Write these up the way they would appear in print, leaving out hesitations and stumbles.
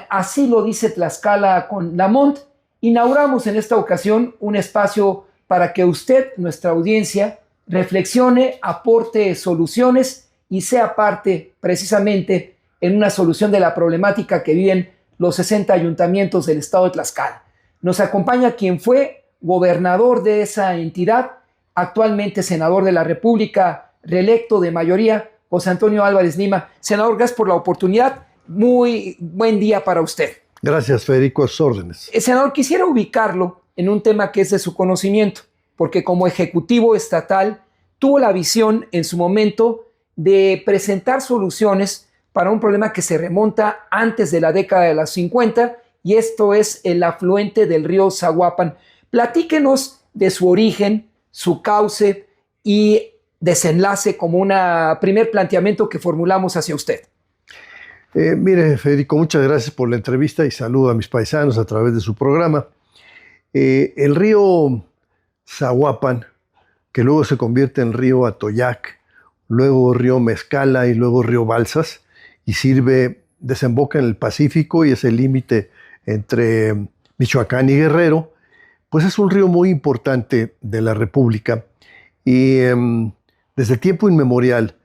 Así lo dice Tlaxcala con Lamont. Inauguramos en esta ocasión un espacio para que usted, nuestra audiencia, reflexione, aporte soluciones y sea parte precisamente en una solución de la problemática que viven los 60 ayuntamientos del estado de Tlaxcala. Nos acompaña quien fue gobernador de esa entidad, actualmente senador de la República, reelecto de mayoría, José Antonio Álvarez Lima. Senador, gracias por la oportunidad. Muy buen día para usted. Gracias, Federico, a sus órdenes. Senador, quisiera ubicarlo en un tema que es de su conocimiento, porque como ejecutivo estatal tuvo la visión en su momento de presentar soluciones para un problema que se remonta antes de la década de los 50, y esto es el afluente del río Zaguapan. Platíquenos de su origen, su cauce y desenlace como un primer planteamiento que formulamos hacia usted. Mire, Federico, muchas gracias por la entrevista y saludo a mis paisanos a través de su programa. El río Zaguapan, que luego se convierte en río Atoyac, luego río Mezcala y luego río Balsas, y desemboca en el Pacífico y es el límite entre Michoacán y Guerrero, pues es un río muy importante de la República y desde tiempo inmemorial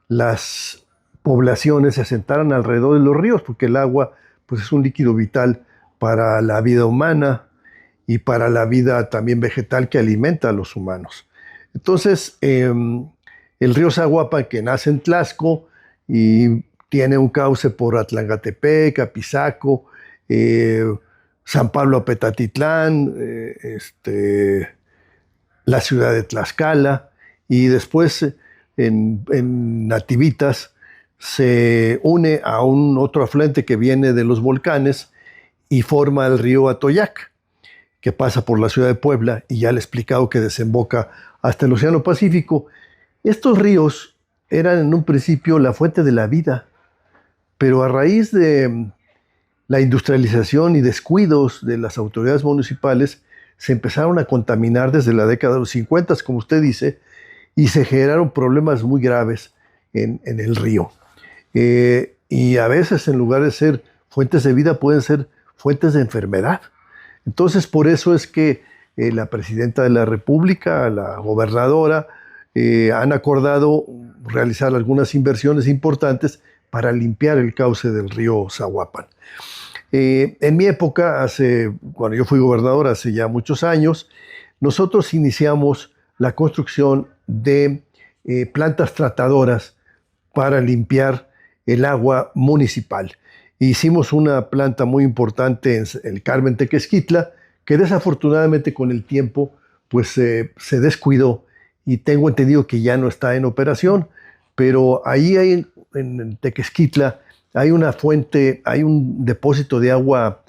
las poblaciones se asentaron alrededor de los ríos porque el agua pues es un líquido vital para la vida humana y para la vida también vegetal que alimenta a los humanos. Entonces el río Zaguapan, que nace en Tlaxco y tiene un cauce por Atlangatepec, Apizaco, San Pablo Apetatitlán, la ciudad de Tlaxcala, y después en Nativitas se une a un otro afluente que viene de los volcanes y forma el río Atoyac, que pasa por la ciudad de Puebla, y ya le he explicado que desemboca hasta el Océano Pacífico. Estos ríos eran en un principio la fuente de la vida, pero a raíz de la industrialización y descuidos de las autoridades municipales, se empezaron a contaminar desde la década de los 50, como usted dice, y se generaron problemas muy graves en el río. Y a veces, en lugar de ser fuentes de vida, pueden ser fuentes de enfermedad. Entonces, por eso es que la presidenta de la República, la gobernadora, han acordado realizar algunas inversiones importantes para limpiar el cauce del río Zaguapan. En mi época, cuando yo fui gobernador hace ya muchos años, nosotros iniciamos la construcción de plantas tratadoras para limpiar el agua municipal. Hicimos una planta muy importante en el Carmen Tequesquitla, que desafortunadamente con el tiempo pues, se descuidó, y tengo entendido que ya no está en operación, pero ahí en Tequesquitla hay una fuente, hay un depósito de agua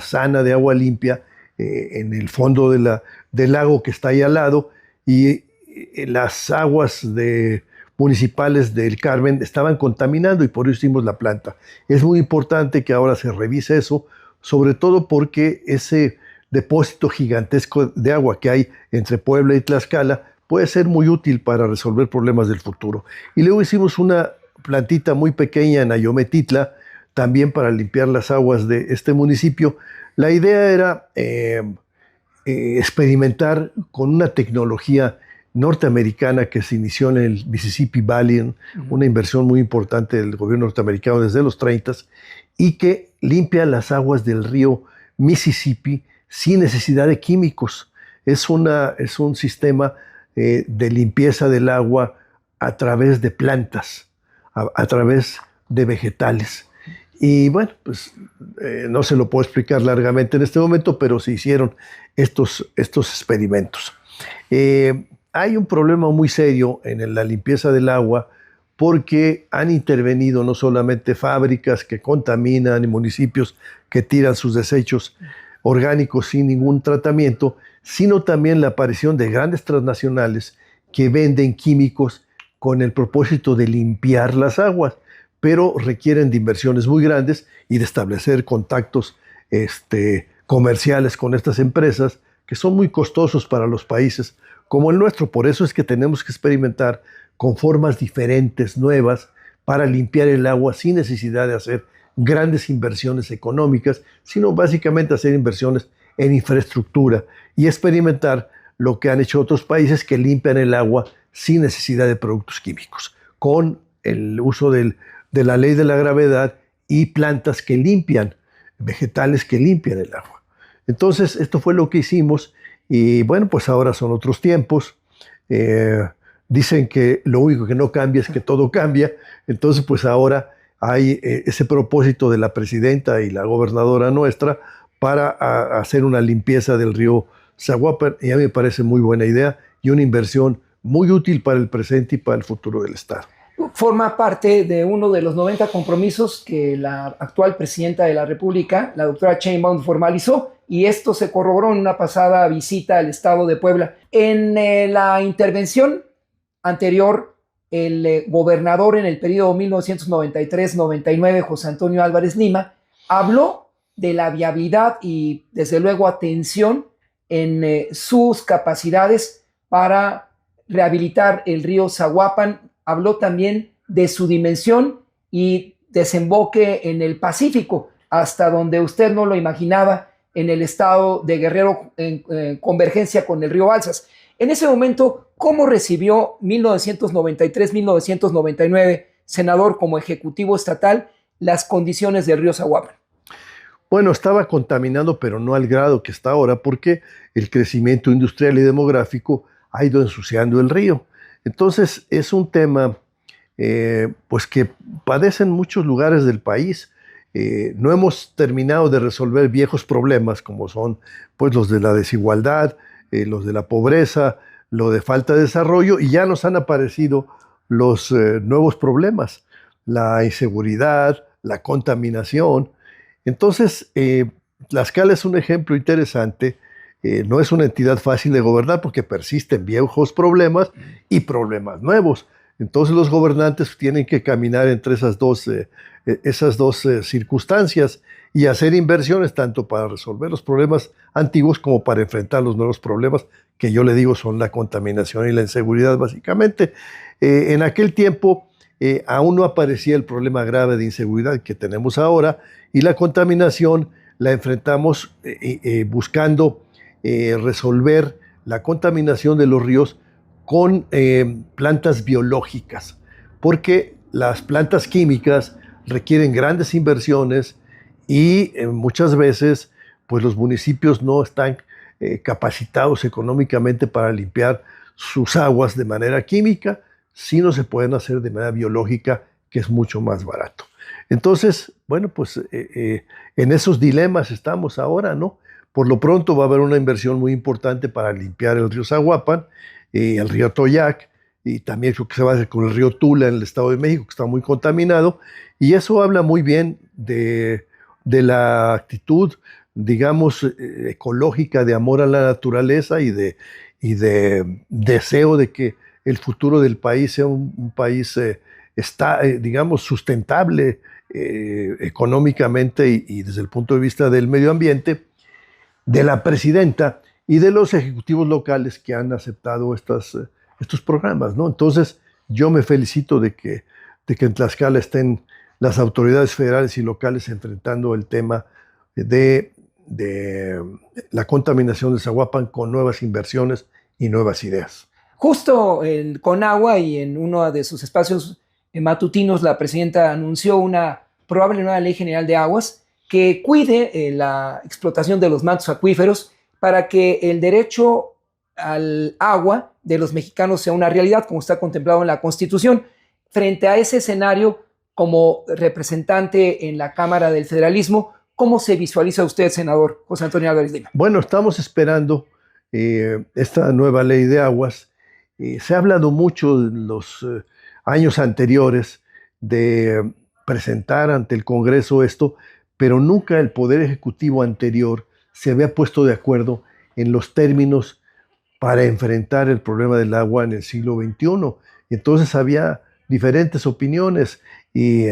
sana, de agua limpia, en el fondo del lago que está ahí al lado, y las aguas municipales del Carmen estaban contaminando, y por eso hicimos la planta. Es muy importante que ahora se revise eso, sobre todo porque ese depósito gigantesco de agua que hay entre Puebla y Tlaxcala puede ser muy útil para resolver problemas del futuro. Y luego hicimos una plantita muy pequeña en Ayometitla, también para limpiar las aguas de este municipio. La idea era experimentar con una tecnología norteamericana que se inició en el Mississippi Valley, una inversión muy importante del gobierno norteamericano desde los 30s, y que limpia las aguas del río Mississippi sin necesidad de químicos. Es un sistema de limpieza del agua a través de plantas, a través de vegetales. Y bueno, pues no se lo puedo explicar largamente en este momento, pero se hicieron estos experimentos. Hay un problema muy serio en la limpieza del agua, porque han intervenido no solamente fábricas que contaminan y municipios que tiran sus desechos orgánicos sin ningún tratamiento, sino también la aparición de grandes transnacionales que venden químicos con el propósito de limpiar las aguas, pero requieren de inversiones muy grandes y de establecer contactos comerciales con estas empresas, que son muy costosos para los países como el nuestro. Por eso es que tenemos que experimentar con formas diferentes, nuevas, para limpiar el agua sin necesidad de hacer grandes inversiones económicas, sino básicamente hacer inversiones en infraestructura y experimentar lo que han hecho otros países que limpian el agua sin necesidad de productos químicos, con el uso de la ley de la gravedad y plantas que limpian, vegetales que limpian el agua. Entonces, esto fue lo que hicimos y bueno, pues ahora son otros tiempos. Dicen que lo único que no cambia es que todo cambia. Entonces, pues ahora hay ese propósito de la presidenta y la gobernadora nuestra para hacer una limpieza del río Zaguapan, y a mí me parece muy buena idea y una inversión muy útil para el presente y para el futuro del Estado. Forma parte de uno de los 90 compromisos que la actual presidenta de la República, la doctora Sheinbaum, formalizó, y esto se corroboró en una pasada visita al estado de Puebla. En la intervención anterior, el gobernador en el periodo 1993-99, José Antonio Álvarez Lima, habló de la viabilidad y desde luego atención en sus capacidades para rehabilitar el río Zaguapan. Habló también de su dimensión y desemboque en el Pacífico, hasta donde usted no lo imaginaba, en el estado de Guerrero, en convergencia con el río Balsas. En ese momento, ¿cómo recibió 1993-1999, senador, como ejecutivo estatal, las condiciones del río Zaguapan? Bueno, estaba contaminando, pero no al grado que está ahora, porque el crecimiento industrial y demográfico ha ido ensuciando el río. Entonces, es un tema pues que padecen muchos lugares del país. No hemos terminado de resolver viejos problemas, como son pues, los de la desigualdad, los de la pobreza, lo de falta de desarrollo, y ya nos han aparecido los nuevos problemas, la inseguridad, la contaminación. Entonces, Tlaxcala es un ejemplo interesante. No es una entidad fácil de gobernar porque persisten viejos problemas y problemas nuevos. Entonces los gobernantes tienen que caminar entre esas dos circunstancias y hacer inversiones tanto para resolver los problemas antiguos como para enfrentar los nuevos problemas, que yo le digo son la contaminación y la inseguridad básicamente. En aquel tiempo aún no aparecía el problema grave de inseguridad que tenemos ahora, y la contaminación la enfrentamos buscando resolver la contaminación de los ríos con plantas biológicas, porque las plantas químicas requieren grandes inversiones y muchas veces pues los municipios no están capacitados económicamente para limpiar sus aguas de manera química, sino se pueden hacer de manera biológica, que es mucho más barato. Entonces, bueno, pues en esos dilemas estamos ahora, ¿no? Por lo pronto va a haber una inversión muy importante para limpiar el río Zaguapan, el río Toyac, y también creo que se va a hacer con el río Tula en el Estado de México, que está muy contaminado, y eso habla muy bien de la actitud, digamos, ecológica, de amor a la naturaleza y de deseo de que el futuro del país sea un país digamos, sustentable económicamente y desde el punto de vista del medio ambiente, de la presidenta y de los ejecutivos locales que han aceptado estos programas, ¿no? Entonces, yo me felicito de que en Tlaxcala estén las autoridades federales y locales enfrentando el tema de la contaminación de Zaguapan con nuevas inversiones y nuevas ideas. Justo en Conagua y en uno de sus espacios matutinos, la presidenta anunció una probable nueva ley general de aguas que cuide la explotación de los mantos acuíferos para que el derecho al agua de los mexicanos sea una realidad, como está contemplado en la Constitución. Frente a ese escenario, como representante en la Cámara del Federalismo, ¿cómo se visualiza usted, senador José Antonio Álvarez Lima? Bueno, estamos esperando esta nueva ley de aguas. Se ha hablado mucho en los años anteriores de presentar ante el Congreso esto, pero nunca el Poder Ejecutivo anterior se había puesto de acuerdo en los términos para enfrentar el problema del agua en el siglo XXI. Y entonces había diferentes opiniones y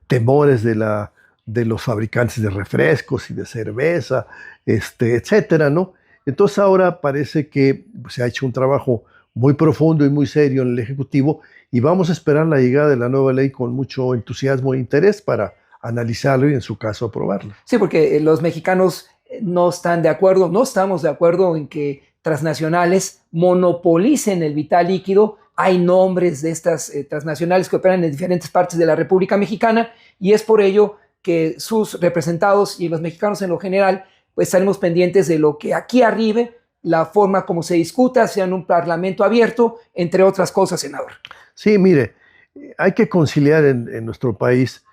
temores de los fabricantes de refrescos y de cerveza, etcétera, ¿no? Entonces ahora parece que se ha hecho un trabajo muy profundo y muy serio en el Ejecutivo y vamos a esperar la llegada de la nueva ley con mucho entusiasmo e interés para analizarlo y en su caso aprobarlo. Sí, porque los mexicanos no están de acuerdo, no estamos de acuerdo en que transnacionales monopolicen el vital líquido. Hay nombres de estas transnacionales que operan en diferentes partes de la República Mexicana y es por ello que sus representados y los mexicanos en lo general, pues estaremos pendientes de lo que aquí arribe, la forma como se discuta, sea en un parlamento abierto, entre otras cosas, senador. Sí, mire, hay que conciliar en nuestro país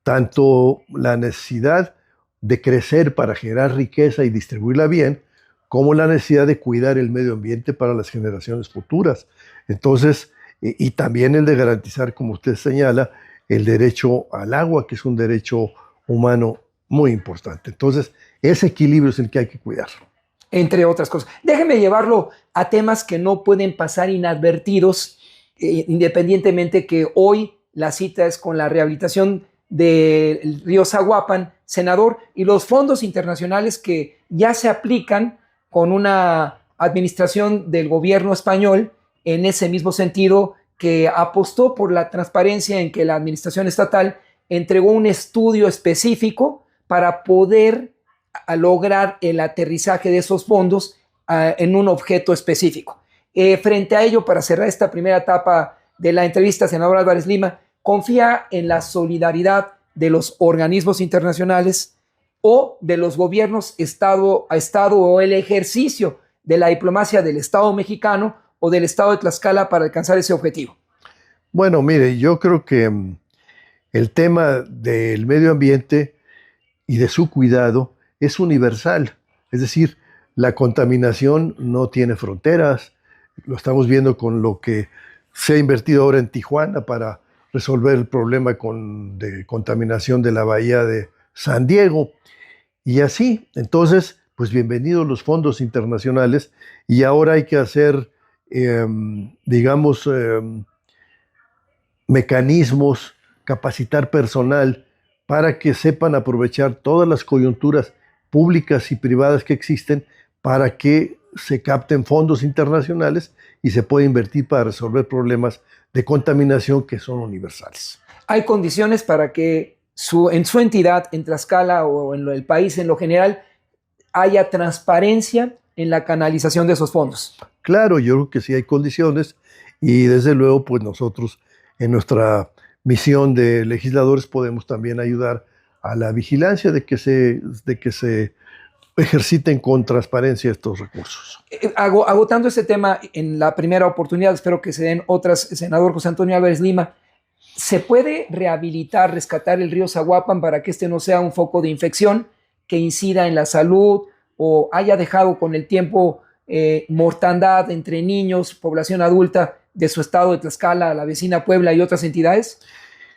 tanto la necesidad de crecer para generar riqueza y distribuirla bien, como la necesidad de cuidar el medio ambiente para las generaciones futuras. Entonces, y también el de garantizar, como usted señala, el derecho al agua, que es un derecho humano muy importante. Entonces, ese equilibrio es el que hay que cuidar. Entre otras cosas. Déjeme llevarlo a temas que no pueden pasar inadvertidos, independientemente que hoy la cita es con la rehabilitación del río Zaguapan, senador, y los fondos internacionales que ya se aplican con una administración del gobierno español en ese mismo sentido, que apostó por la transparencia en que la administración estatal entregó un estudio específico para poder lograr el aterrizaje de esos fondos en un objeto específico. Frente a ello, para cerrar esta primera etapa de la entrevista, senador Álvarez Lima, ¿confía en la solidaridad de los organismos internacionales o de los gobiernos Estado a Estado o el ejercicio de la diplomacia del Estado mexicano o del Estado de Tlaxcala para alcanzar ese objetivo? Bueno, mire, yo creo que el tema del medio ambiente y de su cuidado es universal. Es decir, la contaminación no tiene fronteras. Lo estamos viendo con lo que se ha invertido ahora en Tijuana para resolver el problema de contaminación de la bahía de San Diego. Y así, entonces, pues bienvenidos los fondos internacionales y ahora hay que hacer, digamos, mecanismos, capacitar personal para que sepan aprovechar todas las coyunturas públicas y privadas que existen para que se capten fondos internacionales y se pueda invertir para resolver problemas de contaminación que son universales. ¿Hay condiciones para que en su entidad, en Tlaxcala o en el país en lo general, haya transparencia en la canalización de esos fondos? Claro, yo creo que sí hay condiciones y desde luego pues nosotros en nuestra misión de legisladores podemos también ayudar a la vigilancia de que se ejerciten con transparencia estos recursos. Agotando este tema en la primera oportunidad, espero que se den otras, senador José Antonio Álvarez Lima, ¿se puede rehabilitar, rescatar el río Zaguapan para que este no sea un foco de infección que incida en la salud o haya dejado con el tiempo mortandad entre niños, población adulta de su estado de Tlaxcala, la vecina Puebla y otras entidades?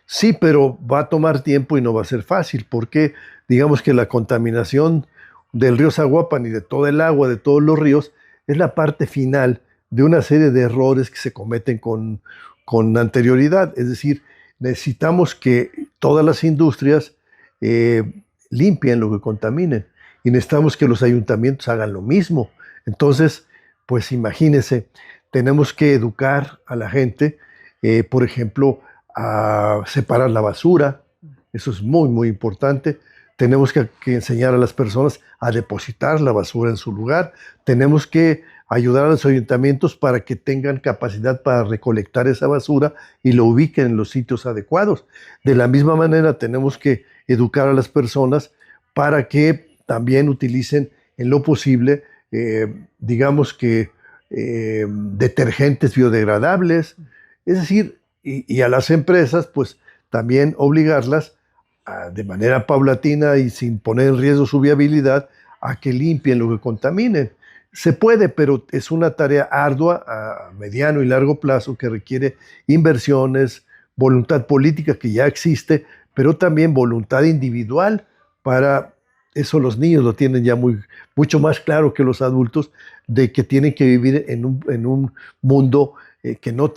Sí, pero va a tomar tiempo y no va a ser fácil, porque digamos que la contaminación del río Zaguapan y de todo el agua de todos los ríos es la parte final de una serie de errores que se cometen con anterioridad. Es decir, necesitamos que todas las industrias limpien lo que contaminen y necesitamos que los ayuntamientos hagan lo mismo. Entonces, pues imagínense, tenemos que educar a la gente, por ejemplo, a separar la basura. Eso es muy, muy importante. Tenemos que enseñar a las personas a depositar la basura en su lugar. Tenemos que ayudar a los ayuntamientos para que tengan capacidad para recolectar esa basura y lo ubiquen en los sitios adecuados. De la misma manera, tenemos que educar a las personas para que también utilicen en lo posible, digamos que, detergentes biodegradables. Es decir, y a las empresas, pues también obligarlas de manera paulatina y sin poner en riesgo su viabilidad a que limpien lo que contaminen. Se puede, pero es una tarea ardua a mediano y largo plazo que requiere inversiones, voluntad política que ya existe, pero también voluntad individual. Para eso los niños lo tienen ya mucho más claro que los adultos, de que tienen que vivir en un mundo que no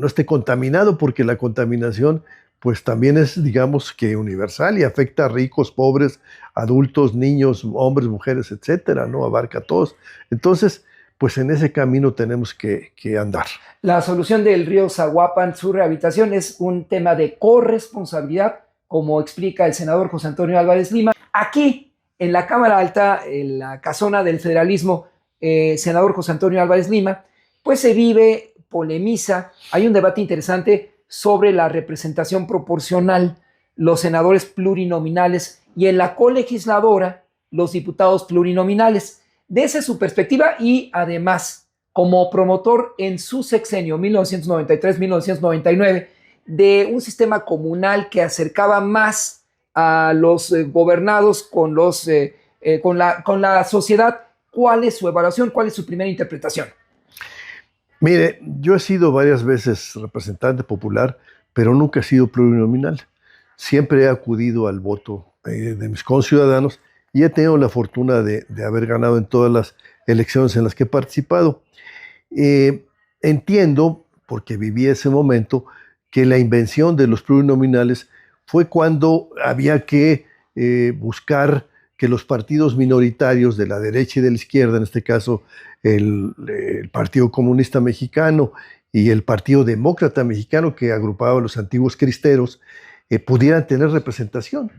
esté contaminado, porque la contaminación pues también es, digamos, que universal y afecta a ricos, pobres, adultos, niños, hombres, mujeres, etcétera, ¿no? Abarca a todos. Entonces, pues en ese camino tenemos que andar. La solución del río Zaguapan, su rehabilitación, es un tema de corresponsabilidad, como explica el senador José Antonio Álvarez Lima. Aquí, en la Cámara Alta, en la casona del federalismo, senador José Antonio Álvarez Lima, pues se vive, polemiza, hay un debate interesante sobre la representación proporcional, los senadores plurinominales y en la colegisladora, los diputados plurinominales. Desde su perspectiva y además como promotor en su sexenio 1993-1999 de un sistema comunal que acercaba más a los gobernados con la sociedad. ¿Cuál es su evaluación? ¿Cuál es su primera interpretación? Mire, yo he sido varias veces representante popular, pero nunca he sido plurinominal. Siempre he acudido al voto de mis conciudadanos y he tenido la fortuna de haber ganado en todas las elecciones en las que he participado. Entiendo, porque viví ese momento, que la invención de los plurinominales fue cuando había que buscar que los partidos minoritarios de la derecha y de la izquierda, en este caso el Partido Comunista Mexicano y el Partido Demócrata Mexicano, que agrupaba a los antiguos cristeros, pudieran tener representación.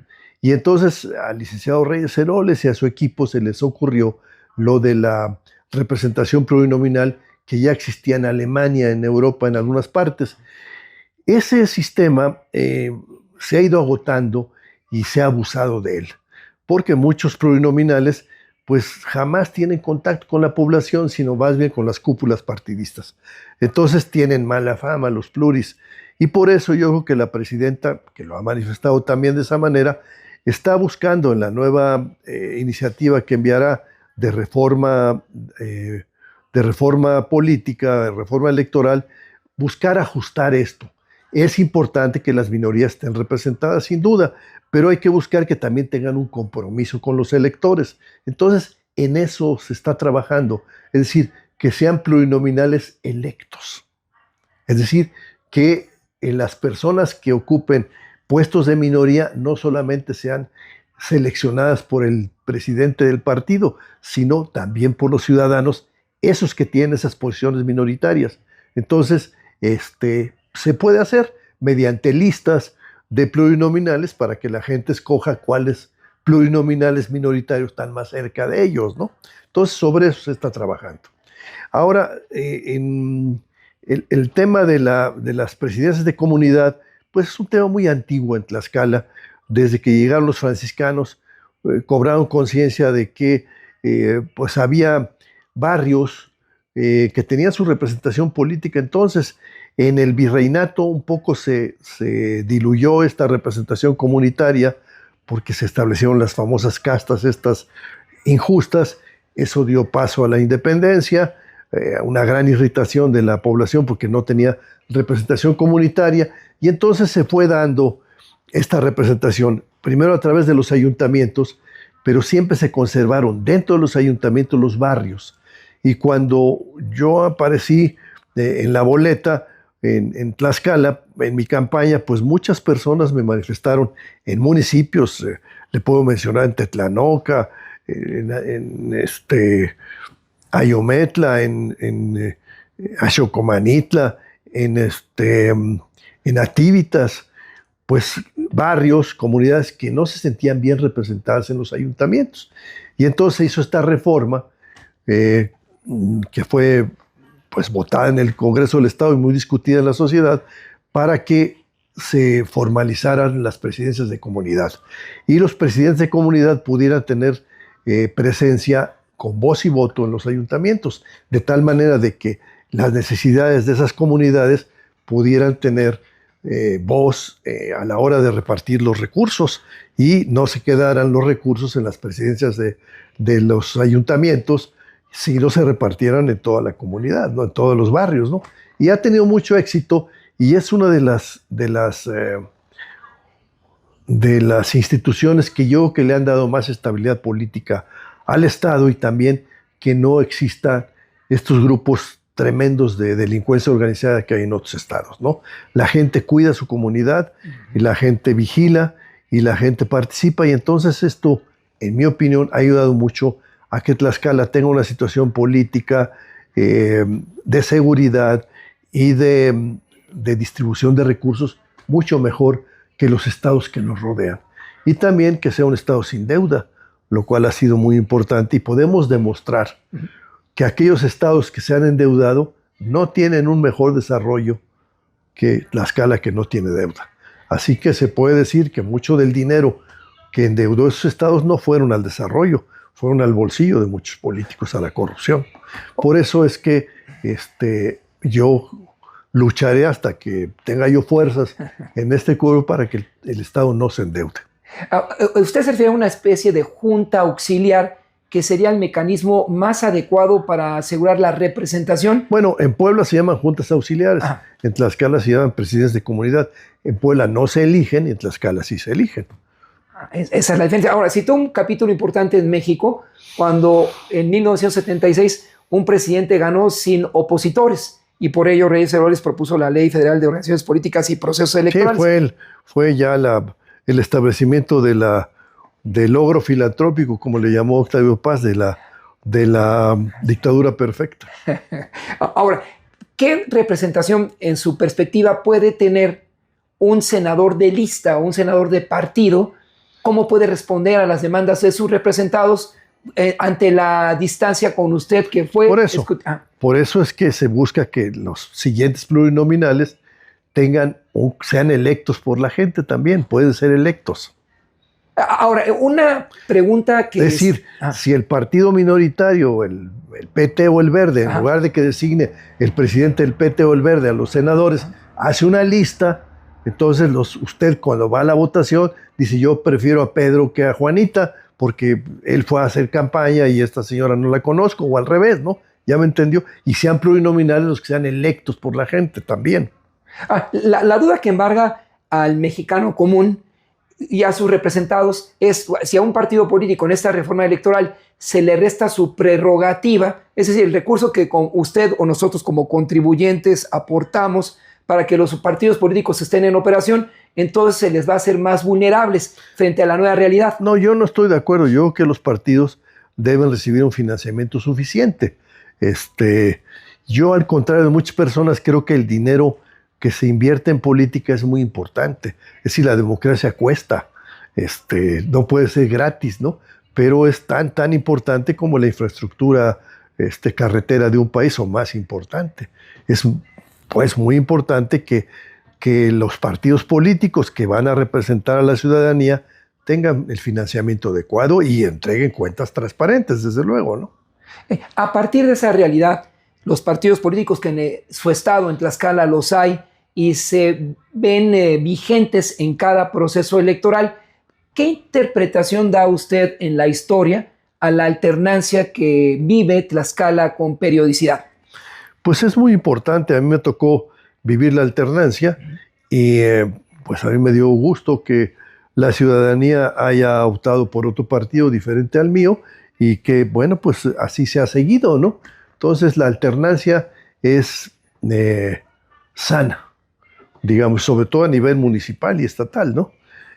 Y entonces al licenciado Reyes Heroles y a su equipo se les ocurrió lo de la representación plurinominal que ya existía en Alemania, en Europa, en algunas partes. Ese sistema se ha ido agotando y se ha abusado de él, porque muchos plurinominales pues jamás tienen contacto con la población, sino más bien con las cúpulas partidistas. Entonces tienen mala fama los pluris. Y por eso yo creo que la presidenta, que lo ha manifestado también de esa manera, está buscando en la nueva iniciativa que enviará de reforma política, de reforma electoral, buscar ajustar esto. Es importante que las minorías estén representadas, sin duda, pero hay que buscar que también tengan un compromiso con los electores. Entonces, en eso se está trabajando. Es decir, que sean plurinominales electos. Es decir, que las personas que ocupen puestos de minoría no solamente sean seleccionadas por el presidente del partido, sino también por los ciudadanos, esos que tienen esas posiciones minoritarias. Entonces, se puede hacer mediante listas de plurinominales para que la gente escoja cuáles plurinominales minoritarios están más cerca de ellos, ¿no? Entonces, sobre eso se está trabajando. Ahora, en el tema de las presidencias de comunidad, pues es un tema muy antiguo en Tlaxcala. Desde que llegaron los franciscanos, cobraron conciencia de que pues había barrios que tenían su representación política. Entonces, en el virreinato un poco se diluyó esta representación comunitaria porque se establecieron las famosas castas estas injustas. Eso dio paso a la independencia, una gran irritación de la población porque no tenía representación comunitaria, y entonces se fue dando esta representación, primero a través de los ayuntamientos, pero siempre se conservaron dentro de los ayuntamientos los barrios. Y cuando yo aparecí en la boleta, en Tlaxcala, en mi campaña, pues muchas personas me manifestaron en municipios, le puedo mencionar en Tetlanoca, en Ayometla, en Axocomanitla, en Atívitas, pues barrios, comunidades que no se sentían bien representadas en los ayuntamientos. Y entonces se hizo esta reforma que fue pues votada en el Congreso del Estado y muy discutida en la sociedad para que se formalizaran las presidencias de comunidad. Y los presidentes de comunidad pudieran tener presencia con voz y voto en los ayuntamientos, de tal manera de que las necesidades de esas comunidades pudieran tener voz a la hora de repartir los recursos y no se quedaran los recursos en las presidencias de los ayuntamientos, si no se repartieran en toda la comunidad, ¿no? En todos los barrios, ¿no? Y ha tenido mucho éxito y es una de las instituciones que yo creo que le han dado más estabilidad política al Estado, y también que no existan estos grupos tremendos de delincuencia organizada que hay en otros estados, ¿no? La gente cuida su comunidad y la gente vigila y la gente participa, y entonces esto, en mi opinión, ha ayudado mucho a que Tlaxcala tenga una situación política de seguridad y de distribución de recursos mucho mejor que los estados que nos rodean. Y también que sea un estado sin deuda, lo cual ha sido muy importante, y podemos demostrar que aquellos estados que se han endeudado no tienen un mejor desarrollo que Tlaxcala, que no tiene deuda. Así que se puede decir que mucho del dinero que endeudó esos estados no fueron al desarrollo, fueron al bolsillo de muchos políticos, a la corrupción. Por eso es que yo lucharé hasta que tenga yo fuerzas en este curso para que el Estado no se endeude. Usted se refiere a una especie de junta auxiliar que sería el mecanismo más adecuado para asegurar la representación. Bueno, en Puebla se llaman juntas auxiliares, en Tlaxcala se llaman presidentes de comunidad. En Puebla no se eligen y en Tlaxcala sí se eligen. Esa es la diferencia. Ahora, citó un capítulo importante en México, cuando en 1976 un presidente ganó sin opositores, y por ello Reyes Heroles propuso la Ley Federal de Organizaciones Políticas y Procesos Electorales. Sí, fue ya el establecimiento del logro filantrópico, como le llamó Octavio Paz, de la dictadura perfecta. Ahora, ¿qué representación en su perspectiva puede tener un senador de lista o un senador de partido? ¿Cómo puede responder a las demandas de sus representados ante la distancia con usted que fue? Por eso es que se busca que los siguientes plurinominales sean electos por la gente también, pueden ser electos. Ahora, una pregunta que es decir, si el partido minoritario, el PT o el Verde, en lugar de que designe el presidente del PT o el Verde a los senadores, hace una lista, entonces usted cuando va a la votación dice: yo prefiero a Pedro que a Juanita porque él fue a hacer campaña y esta señora no la conozco, o al revés, ¿no? Ya me entendió. Y sean plurinominales los que sean electos por la gente también. La duda que embarga al mexicano común y a sus representados es si a un partido político en esta reforma electoral se le resta su prerrogativa, es decir, el recurso que con usted o nosotros como contribuyentes aportamos para que los partidos políticos estén en operación, entonces se les va a hacer más vulnerables frente a la nueva realidad. No, yo no estoy de acuerdo. Yo creo que los partidos deben recibir un financiamiento suficiente. Yo, al contrario de muchas personas, creo que el dinero que se invierte en política es muy importante. Es decir, la democracia cuesta. No puede ser gratis, ¿no? Pero es tan importante como la infraestructura carretera de un país, o más importante. Es pues muy importante que los partidos políticos que van a representar a la ciudadanía tengan el financiamiento adecuado y entreguen cuentas transparentes, desde luego, ¿no? A partir de esa realidad, los partidos políticos que en su estado, en Tlaxcala, los hay y se ven vigentes en cada proceso electoral, ¿qué interpretación da usted en la historia a la alternancia que vive Tlaxcala con periodicidad? Pues es muy importante. A mí me tocó vivir la alternancia y pues a mí me dio gusto que la ciudadanía haya optado por otro partido diferente al mío y que, bueno, pues así se ha seguido, ¿no? Entonces la alternancia es sana, digamos, sobre todo a nivel municipal y estatal, ¿no?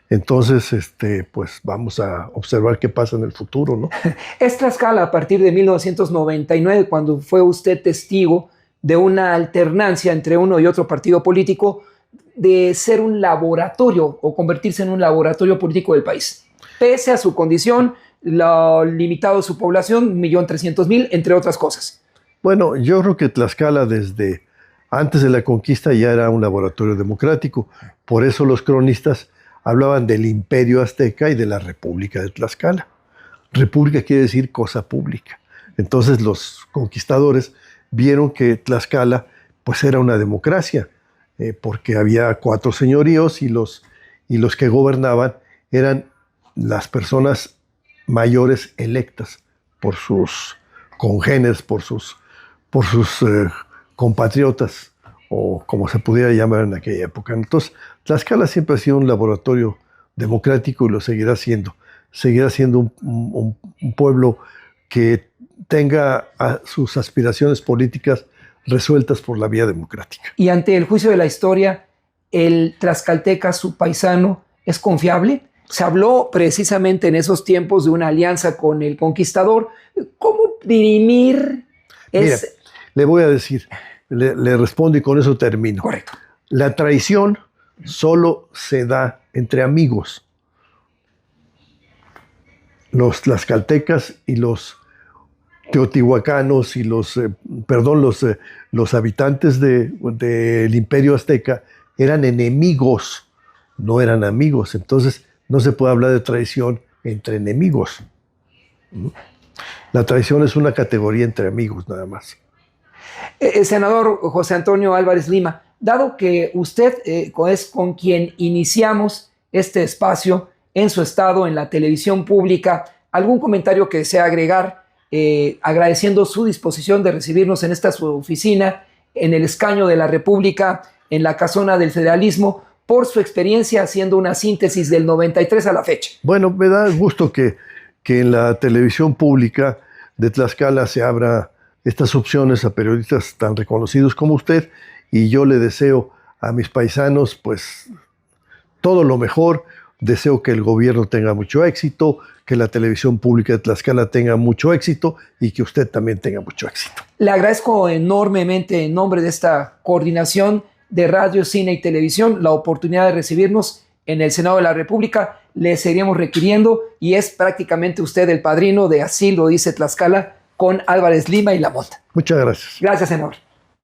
Entonces, pues vamos a observar qué pasa en el futuro, ¿no? Es Tlaxcala a partir de 1999, cuando fue usted testigo de una alternancia entre uno y otro partido político, de ser un laboratorio o convertirse en un laboratorio político del país. Pese a su condición, lo limitado de su población, 1.300.000, entre otras cosas. Bueno, yo creo que Tlaxcala desde antes de la conquista ya era un laboratorio democrático. Por eso los cronistas hablaban del imperio azteca y de la república de Tlaxcala. República quiere decir cosa pública. Entonces los conquistadores vieron que Tlaxcala pues era una democracia, porque había 4 señoríos y los que gobernaban eran las personas mayores electas por sus congéneres, por sus compatriotas, o como se pudiera llamar en aquella época. Entonces, Tlaxcala siempre ha sido un laboratorio democrático y lo seguirá siendo. Seguirá siendo un pueblo que tenga sus aspiraciones políticas resueltas por la vía democrática. Y ante el juicio de la historia, ¿el tlaxcalteca, su paisano, es confiable? Se habló precisamente en esos tiempos de una alianza con el conquistador. ¿Cómo dirimir? Mira, le voy a decir, le respondo y con eso termino. Correcto. La traición solo se da entre amigos. Los tlaxcaltecas y los teotihuacanos y los habitantes del Imperio Azteca eran enemigos, no eran amigos. Entonces no se puede hablar de traición entre enemigos. La traición es una categoría entre amigos nada más. Senador José Antonio Álvarez Lima, dado que usted es con quien iniciamos este espacio en su estado, en la televisión pública, ¿algún comentario que desea agregar, agradeciendo su disposición de recibirnos en esta su oficina, en el escaño de la República, en la casona del federalismo, por su experiencia haciendo una síntesis del 93 a la fecha? Bueno, me da gusto que en la televisión pública de Tlaxcala se abra estas opciones a periodistas tan reconocidos como usted, y yo le deseo a mis paisanos pues todo lo mejor. Deseo que el gobierno tenga mucho éxito, que la televisión pública de Tlaxcala tenga mucho éxito y que usted también tenga mucho éxito. Le agradezco enormemente en nombre de esta coordinación de radio, cine y televisión la oportunidad de recibirnos en el Senado de la República. Le seguiremos requiriendo y es prácticamente usted el padrino de Así lo dice Tlaxcala con Álvarez Lima y Lamont. Muchas gracias. Gracias, senador.